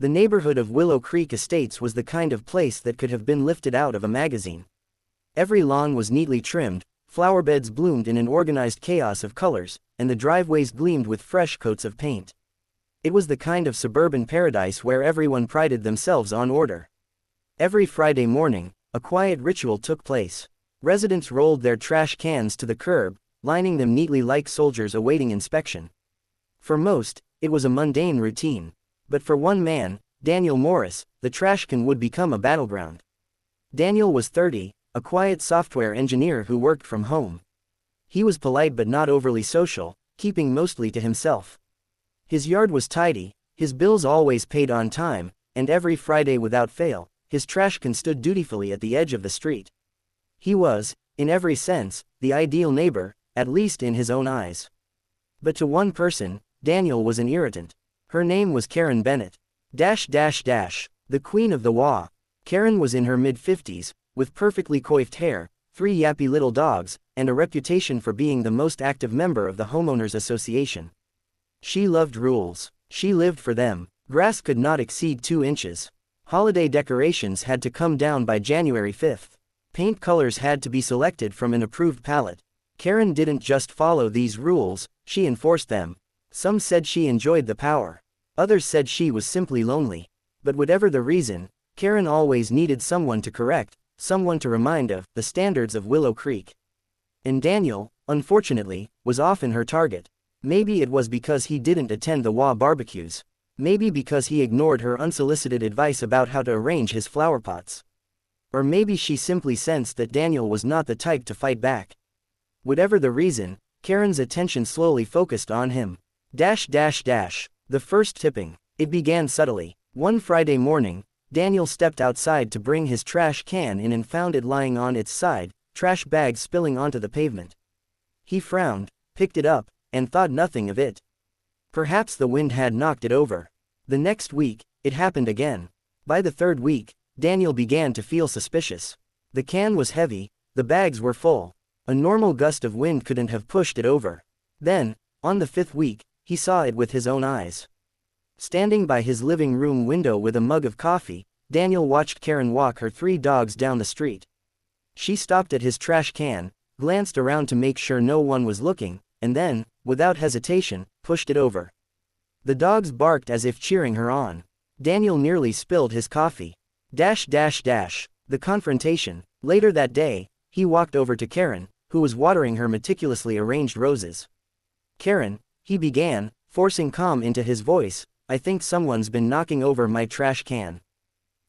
The neighborhood of Willow Creek Estates was the kind of place that could have been lifted out of a magazine. Every lawn was neatly trimmed, flower beds bloomed in an organized chaos of colors, and the driveways gleamed with fresh coats of paint. It was the kind of suburban paradise where everyone prided themselves on order. Every Friday morning, a quiet ritual took place. Residents rolled their trash cans to the curb, lining them neatly like soldiers awaiting inspection. For most, it was a mundane routine. But for one man, Daniel Morris, the trash can would become a battleground. Daniel was 30, a quiet software engineer who worked from home. He was polite but not overly social, keeping mostly to himself. His yard was tidy, his bills always paid on time, and every Friday without fail, his trash can stood dutifully at the edge of the street. He was, in every sense, the ideal neighbor, at least in his own eyes. But to one person, Daniel was an irritant. Her name was Karen Bennett. The queen of the WA. Karen was in her mid-50s, with perfectly coiffed hair, 3 yappy little dogs, and a reputation for being the most active member of the homeowners association. She loved rules. She lived for them. Grass could not exceed 2 inches. Holiday decorations had to come down by January 5th. Paint colors had to be selected from an approved palette. Karen didn't just follow these rules, she enforced them. Some said she enjoyed the power. Others said she was simply lonely. But whatever the reason, Karen always needed someone to correct, someone to remind of the standards of Willow Creek. And Daniel, unfortunately, was often her target. Maybe it was because he didn't attend the WA barbecues. Maybe because he ignored her unsolicited advice about how to arrange his flower pots. Or maybe she simply sensed that Daniel was not the type to fight back. Whatever the reason, Karen's attention slowly focused on him. The first tipping. It began subtly. One Friday morning, Daniel stepped outside to bring his trash can in and found it lying on its side, trash bags spilling onto the pavement. He frowned, picked it up, and thought nothing of it. Perhaps the wind had knocked it over. The next week, it happened again. By the 3rd week, Daniel began to feel suspicious. The can was heavy, the bags were full. A normal gust of wind couldn't have pushed it over. Then, on the 5th week, he saw it with his own eyes. Standing by his living room window with a mug of coffee, Daniel watched Karen walk her 3 dogs down the street. She stopped at his trash can, glanced around to make sure no one was looking, and then, without hesitation, pushed it over. The dogs barked as if cheering her on. Daniel nearly spilled his coffee. The confrontation. Later that day, he walked over to Karen, who was watering her meticulously arranged roses. "Karen," he began, forcing calm into his voice, "I think someone's been knocking over my trash can."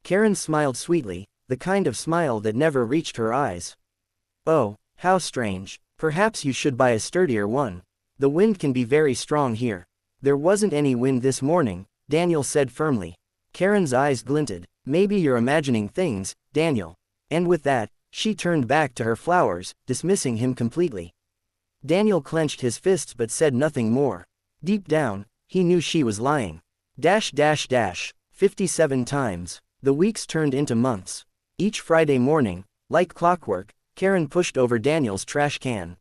Karen smiled sweetly, the kind of smile that never reached her eyes. "Oh, how strange. Perhaps you should buy a sturdier one. The wind can be very strong here." "There wasn't any wind this morning," Daniel said firmly. Karen's eyes glinted. "Maybe you're imagining things, Daniel." And with that, she turned back to her flowers, dismissing him completely. Daniel clenched his fists but said nothing more. Deep down, he knew she was lying. 57 times. The weeks turned into months. Each Friday morning, like clockwork, Karen pushed over Daniel's trash can.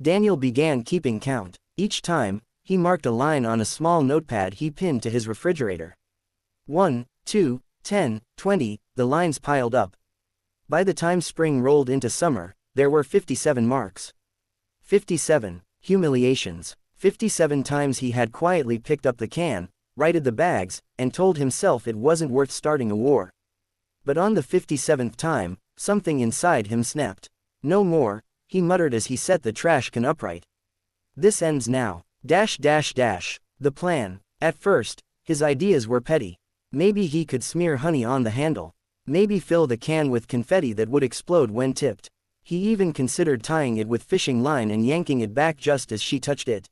Daniel began keeping count. Each time, he marked a line on a small notepad he pinned to his refrigerator. 1, 2, 10, 20, the lines piled up. By the time spring rolled into summer, there were 57 marks. 57 humiliations. 57 times he had quietly picked up the can, righted the bags, and told himself it wasn't worth starting a war. But on the 57th time, something inside him snapped. "No more," he muttered as he set the trash can upright. "This ends now. The plan. At first, his ideas were petty. Maybe he could smear honey on the handle. Maybe fill the can with confetti that would explode when tipped. He even considered tying it with fishing line and yanking it back just as she touched it.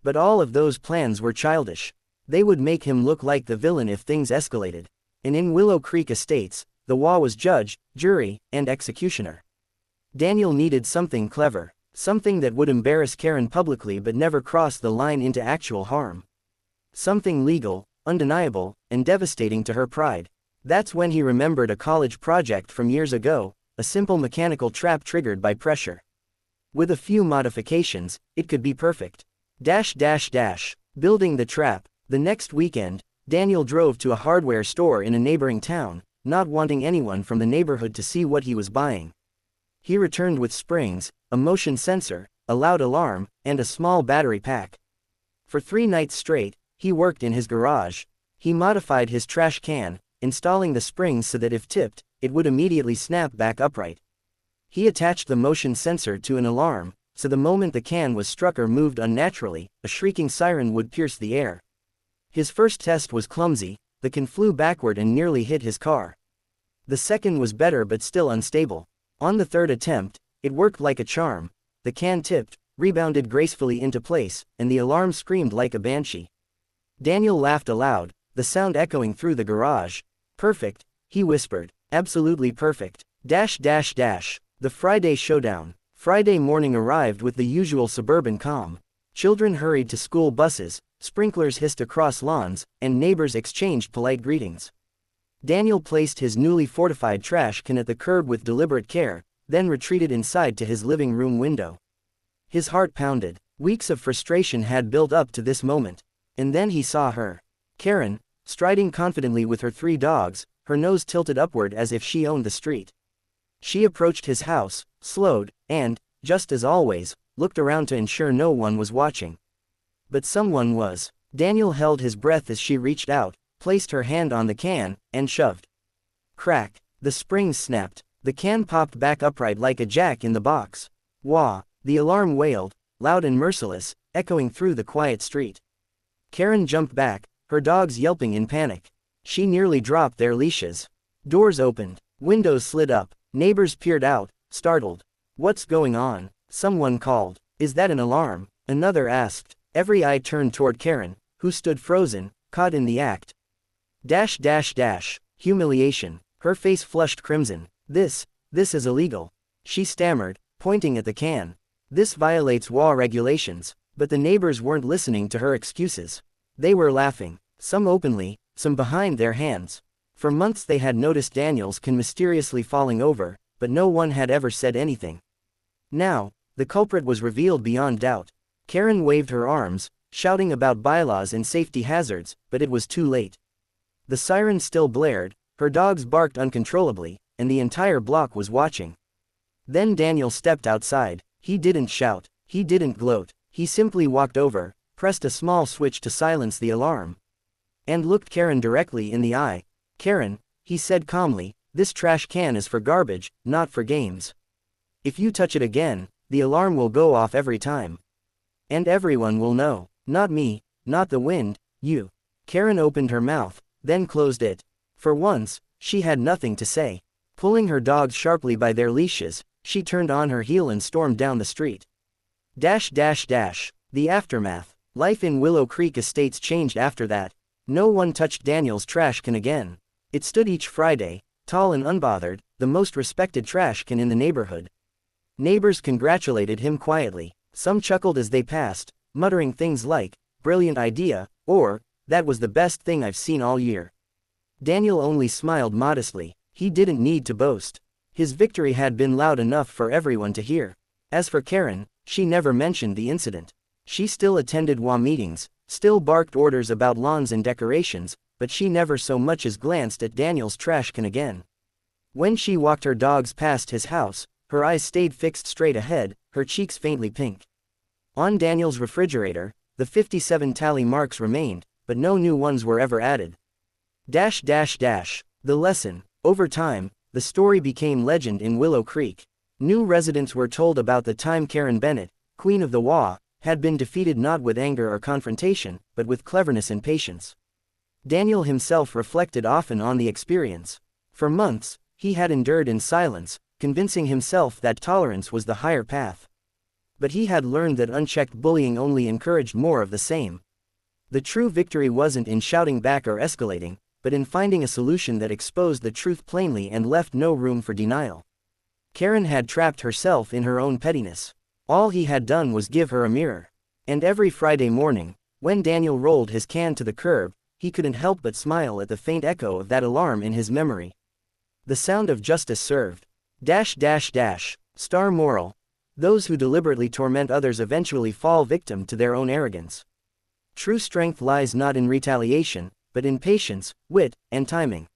But all of those plans were childish. They would make him look like the villain if things escalated. And in Willow Creek Estates, the law was judge, jury, and executioner. Daniel needed something clever, something that would embarrass Karen publicly but never cross the line into actual harm. Something legal, undeniable, and devastating to her pride. That's when he remembered a college project from years ago, a simple mechanical trap triggered by pressure. With a few modifications, it could be perfect. Building the trap. The next weekend, Daniel drove to a hardware store in a neighboring town, not wanting anyone from the neighborhood to see what he was buying. He returned with springs, a motion sensor, a loud alarm, and a small battery pack. For 3 nights straight, he worked in his garage. He modified his trash can, installing the springs so that if tipped, it would immediately snap back upright. He attached the motion sensor to an alarm, so the moment the can was struck or moved unnaturally, a shrieking siren would pierce the air. His first test was clumsy, the can flew backward and nearly hit his car. The second was better but still unstable. On the third attempt, it worked like a charm. The can tipped, rebounded gracefully into place, and the alarm screamed like a banshee. Daniel laughed aloud, the sound echoing through the garage. "Perfect," he whispered. "Absolutely perfect. The Friday showdown. Friday morning arrived with the usual suburban calm. Children hurried to school buses, sprinklers hissed across lawns, and neighbors exchanged polite greetings. Daniel placed his newly fortified trash can at the curb with deliberate care, then retreated inside to his living room window. His heart pounded. Weeks of frustration had built up to this moment. And then he saw her. Karen, striding confidently with her 3 dogs, her nose tilted upward as if she owned the street. She approached his house, slowed, and, just as always, looked around to ensure no one was watching. But someone was. Daniel held his breath as she reached out, placed her hand on the can, and shoved. Crack! The springs snapped. The can popped back upright like a jack in the box. Wah! The alarm wailed, loud and merciless, echoing through the quiet street. Karen jumped back, her dogs yelping in panic. She nearly dropped their leashes. Doors opened, windows slid up, neighbors peered out, startled. "What's going on?" someone called. "Is that an alarm?" another asked. Every eye turned toward Karen, who stood frozen, caught in the act. Humiliation. Her face flushed crimson. This is illegal. She stammered, pointing at the can. "This violates WA regulations." But the neighbors weren't listening to her excuses. They were laughing, some openly, some behind their hands. For months they had noticed Daniel's can mysteriously falling over, but no one had ever said anything. Now, the culprit was revealed beyond doubt. Karen waved her arms, shouting about bylaws and safety hazards, but it was too late. The siren still blared, her dogs barked uncontrollably, and the entire block was watching. Then Daniel stepped outside. He didn't shout, he didn't gloat, he simply walked over, pressed a small switch to silence the alarm, and looked Karen directly in the eye. "Karen," he said calmly, "this trash can is for garbage, not for games. If you touch it again, the alarm will go off every time. And everyone will know. Not me, not the wind, you." Karen opened her mouth, then closed it. For once, she had nothing to say. Pulling her dogs sharply by their leashes, she turned on her heel and stormed down the street. The aftermath. Life in Willow Creek Estates changed after that. No one touched Daniel's trash can again. It stood each Friday, tall and unbothered, the most respected trash can in the neighborhood. Neighbors congratulated him quietly. Some chuckled as they passed, muttering things like, "Brilliant idea," or, "That was the best thing I've seen all year." Daniel only smiled modestly. He didn't need to boast. His victory had been loud enough for everyone to hear. As for Karen, she never mentioned the incident. She still attended WA meetings, still barked orders about lawns and decorations, but she never so much as glanced at Daniel's trash can again. When she walked her dogs past his house, her eyes stayed fixed straight ahead, her cheeks faintly pink. On Daniel's refrigerator, the 57 tally marks remained, but no new ones were ever added. The lesson. Over time, the story became legend in Willow Creek. New residents were told about the time Karen Bennett, Queen of the WA, had been defeated not with anger or confrontation, but with cleverness and patience. Daniel himself reflected often on the experience. For months, he had endured in silence, convincing himself that tolerance was the higher path. But he had learned that unchecked bullying only encouraged more of the same. The true victory wasn't in shouting back or escalating, but in finding a solution that exposed the truth plainly and left no room for denial. Karen had trapped herself in her own pettiness. All he had done was give her a mirror. And every Friday morning, when Daniel rolled his can to the curb, he couldn't help but smile at the faint echo of that alarm in his memory. The sound of justice served. Star moral. Those who deliberately torment others eventually fall victim to their own arrogance. True strength lies not in retaliation, but in patience, wit, and timing.